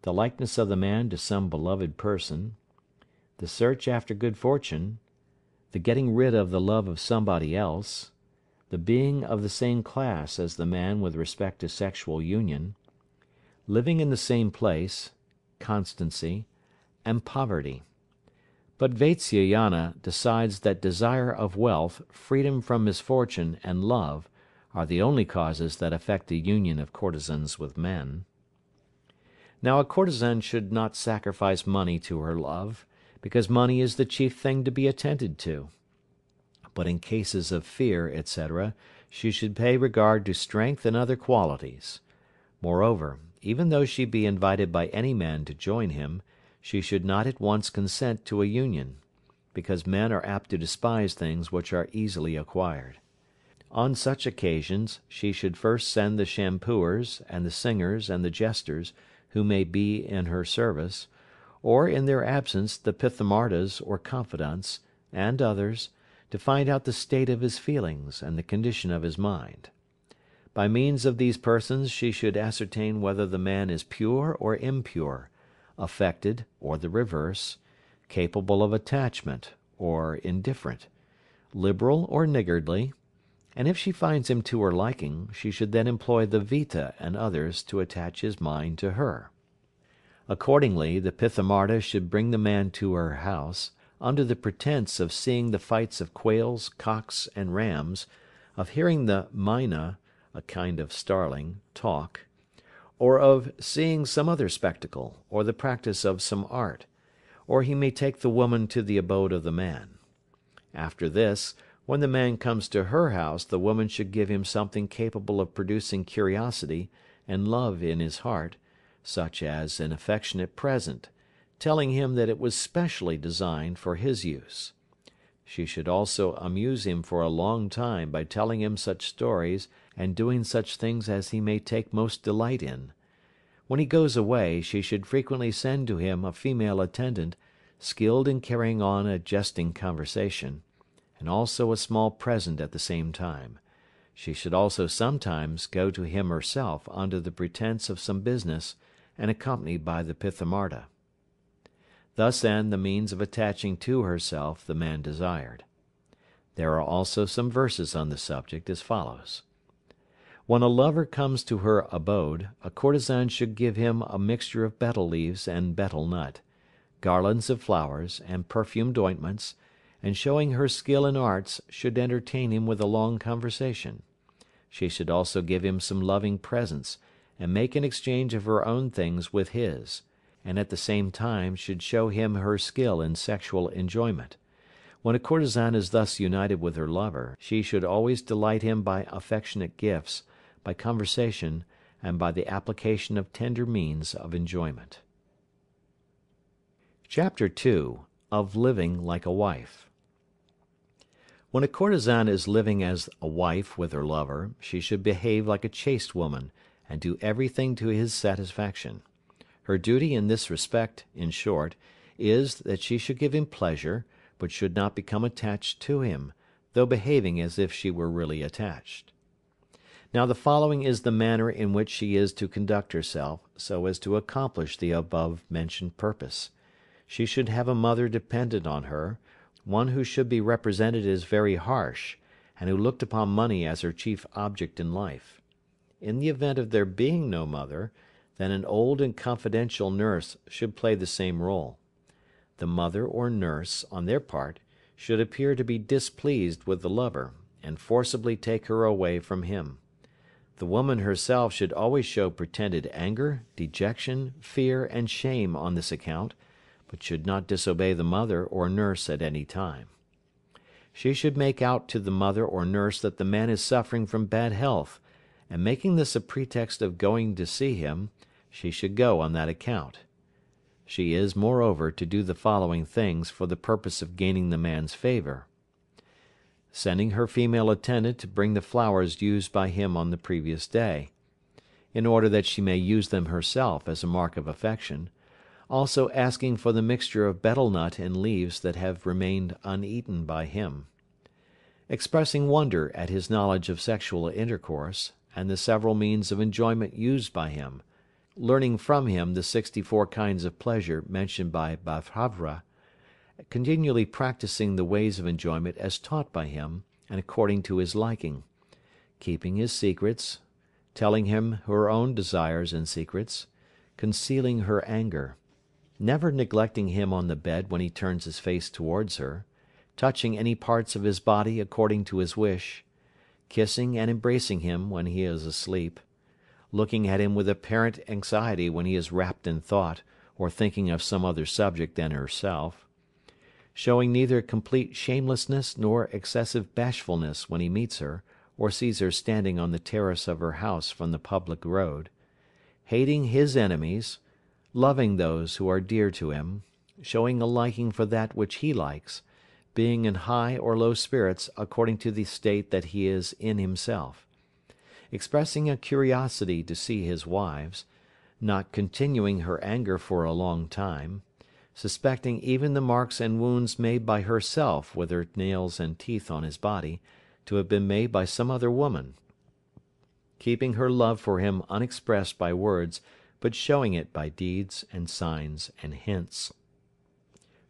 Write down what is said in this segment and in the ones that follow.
the likeness of the man to some beloved person, the search after good fortune, the getting rid of the love of somebody else, the being of the same class as the man with respect to sexual union, living in the same place, constancy, and poverty. But Vatsyayana decides that desire of wealth, freedom from misfortune, and love are the only causes that affect the union of courtesans with men. Now a courtesan should not sacrifice money to her love, because money is the chief thing to be attended to. But in cases of fear, etc., she should pay regard to strength and other qualities. Moreover, even though she be invited by any man to join him, she should not at once consent to a union, because men are apt to despise things which are easily acquired. On such occasions she should first send the shampooers, and the singers, and the jesters, who may be in her service, or in their absence the pithamardas or confidants, and others, to find out the state of his feelings and the condition of his mind. By means of these persons she should ascertain whether the man is pure or impure, affected or the reverse, capable of attachment or indifferent, liberal or niggardly, and if she finds him to her liking, she should then employ the Vita and others to attach his mind to her. Accordingly, the Pithamarda should bring the man to her house, under the pretence of seeing the fights of quails, cocks, and rams, of hearing the Maina, a kind of starling, talk, or of seeing some other spectacle, or the practice of some art, or he may take the woman to the abode of the man. After this, when the man comes to her house, the woman should give him something capable of producing curiosity and love in his heart, such as an affectionate present, telling him that it was specially designed for his use. She should also amuse him for a long time by telling him such stories and doing such things as he may take most delight in. When he goes away, she should frequently send to him a female attendant, skilled in carrying on a jesting conversation, and also a small present at the same time. She should also sometimes go to him herself under the pretence of some business, and accompanied by the Pithamarda. Thus end the means of attaching to herself the man desired. There are also some verses on the subject as follows. When a lover comes to her abode, a courtesan should give him a mixture of betel leaves and betel nut, garlands of flowers, and perfumed ointments, and showing her skill in arts, should entertain him with a long conversation. She should also give him some loving presents, and make an exchange of her own things with his, and at the same time should show him her skill in sexual enjoyment. When a courtesan is thus united with her lover, she should always delight him by affectionate gifts, by conversation, and by the application of tender means of enjoyment. Chapter 2. Of living like a wife. When a courtesan is living as a wife with her lover, she should behave like a chaste woman, and do everything to his satisfaction. Her duty in this respect, in short, is, that she should give him pleasure, but should not become attached to him, though behaving as if she were really attached. Now the following is the manner in which she is to conduct herself, so as to accomplish the above mentioned purpose. She should have a mother dependent on her, one who should be represented as very harsh, and who looked upon money as her chief object in life. In the event of there being no mother, then an old and confidential nurse should play the same role. The mother or nurse, on their part, should appear to be displeased with the lover, and forcibly take her away from him. The woman herself should always show pretended anger, dejection, fear, and shame on this account, but should not disobey the mother or nurse at any time. She should make out to the mother or nurse that the man is suffering from bad health, and making this a pretext of going to see him, she should go on that account. She is, moreover, to do the following things for the purpose of gaining the man's favor: sending her female attendant to bring the flowers used by him on the previous day, in order that she may use them herself as a mark of affection, also asking for the mixture of betel nut and leaves that have remained uneaten by him, expressing wonder at his knowledge of sexual intercourse, and the several means of enjoyment used by him, learning from him the 64 kinds of pleasure mentioned by Bhavra, continually practicing the ways of enjoyment as taught by him and according to his liking, keeping his secrets, telling him her own desires and secrets, concealing her anger, never neglecting him on the bed when he turns his face towards her, touching any parts of his body according to his wish, kissing and embracing him when he is asleep, looking at him with apparent anxiety when he is wrapped in thought or thinking of some other subject than herself, showing neither complete shamelessness nor excessive bashfulness when he meets her or sees her standing on the terrace of her house from the public road, hating his enemies, loving those who are dear to him, showing a liking for that which he likes, being in high or low spirits according to the state that he is in himself, expressing a curiosity to see his wives, not continuing her anger for a long time, suspecting even the marks and wounds made by herself with her nails and teeth on his body to have been made by some other woman, keeping her love for him unexpressed by words but showing it by deeds and signs and hints,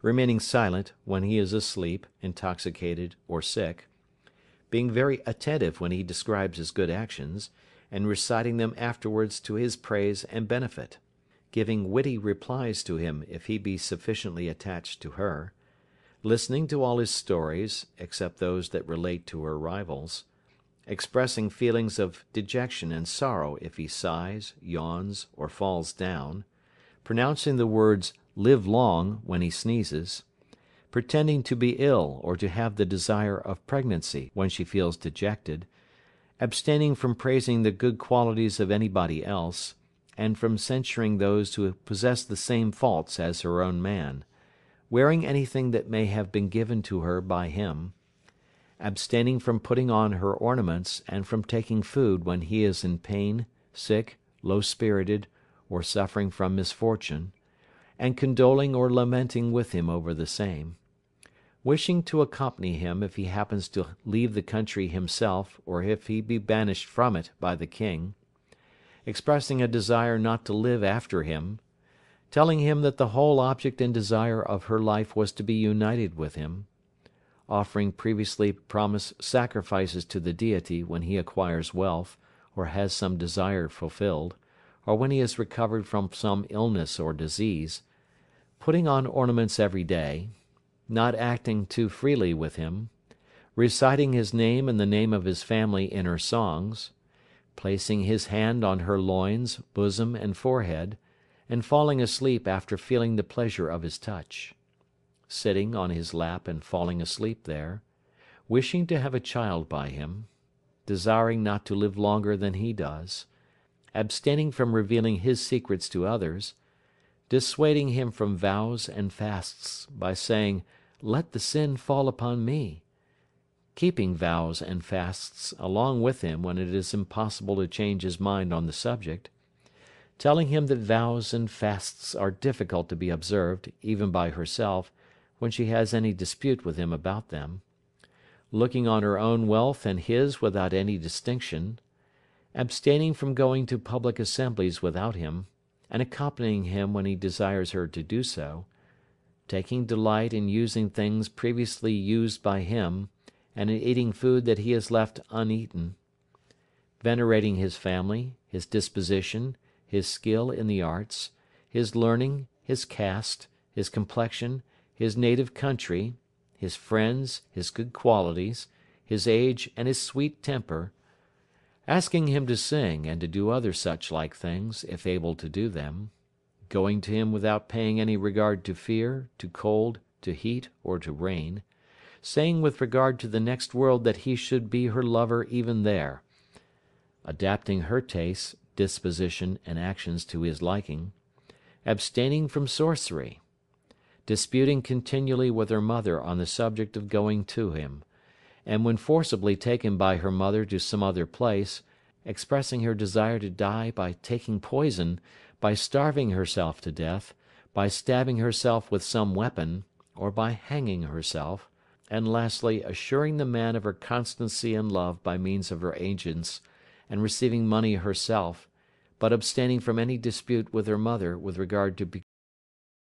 remaining silent when he is asleep, intoxicated, or sick, being very attentive when he describes his good actions, and reciting them afterwards to his praise and benefit, giving witty replies to him if he be sufficiently attached to her, listening to all his stories, except those that relate to her rivals, expressing feelings of dejection and sorrow if he sighs, yawns, or falls down, pronouncing the words "live long" when he sneezes, pretending to be ill or to have the desire of pregnancy when she feels dejected, abstaining from praising the good qualities of anybody else, and from censuring those who possess the same faults as her own man, wearing anything that may have been given to her by him, abstaining from putting on her ornaments and from taking food when he is in pain, sick, low-spirited, or suffering from misfortune, and condoling or lamenting with him over the same, wishing to accompany him if he happens to leave the country himself or if he be banished from it by the king, expressing a desire not to live after him, telling him that the whole object and desire of her life was to be united with him, offering previously promised sacrifices to the Deity when he acquires wealth, or has some desire fulfilled, or when he is recovered from some illness or disease, putting on ornaments every day, not acting too freely with him, reciting his name and the name of his family in her songs, placing his hand on her loins, bosom, and forehead, and falling asleep after feeling the pleasure of his touch, sitting on his lap and falling asleep there, wishing to have a child by him, desiring not to live longer than he does, abstaining from revealing his secrets to others, dissuading him from vows and fasts by saying, "Let the sin fall upon me," keeping vows and fasts along with him when it is impossible to change his mind on the subject, telling him that vows and fasts are difficult to be observed, even by herself, when she has any dispute with him about them, looking on her own wealth and his without any distinction, abstaining from going to public assemblies without him, and accompanying him when he desires her to do so, taking delight in using things previously used by him, and in eating food that he has left uneaten, venerating his family, his disposition, his skill in the arts, his learning, his caste, his complexion, his native country, his friends, his good qualities, his age, and his sweet temper, asking him to sing and to do other such like things, if able to do them, going to him without paying any regard to fear, to cold, to heat, or to rain, saying with regard to the next world that he should be her lover even there, adapting her tastes, disposition, and actions to his liking, abstaining from sorcery, disputing continually with her mother on the subject of going to him, and when forcibly taken by her mother to some other place, expressing her desire to die by taking poison, by starving herself to death, by stabbing herself with some weapon, or by hanging herself, and lastly assuring the man of her constancy and love by means of her agents, and receiving money herself, but abstaining from any dispute with her mother with regard to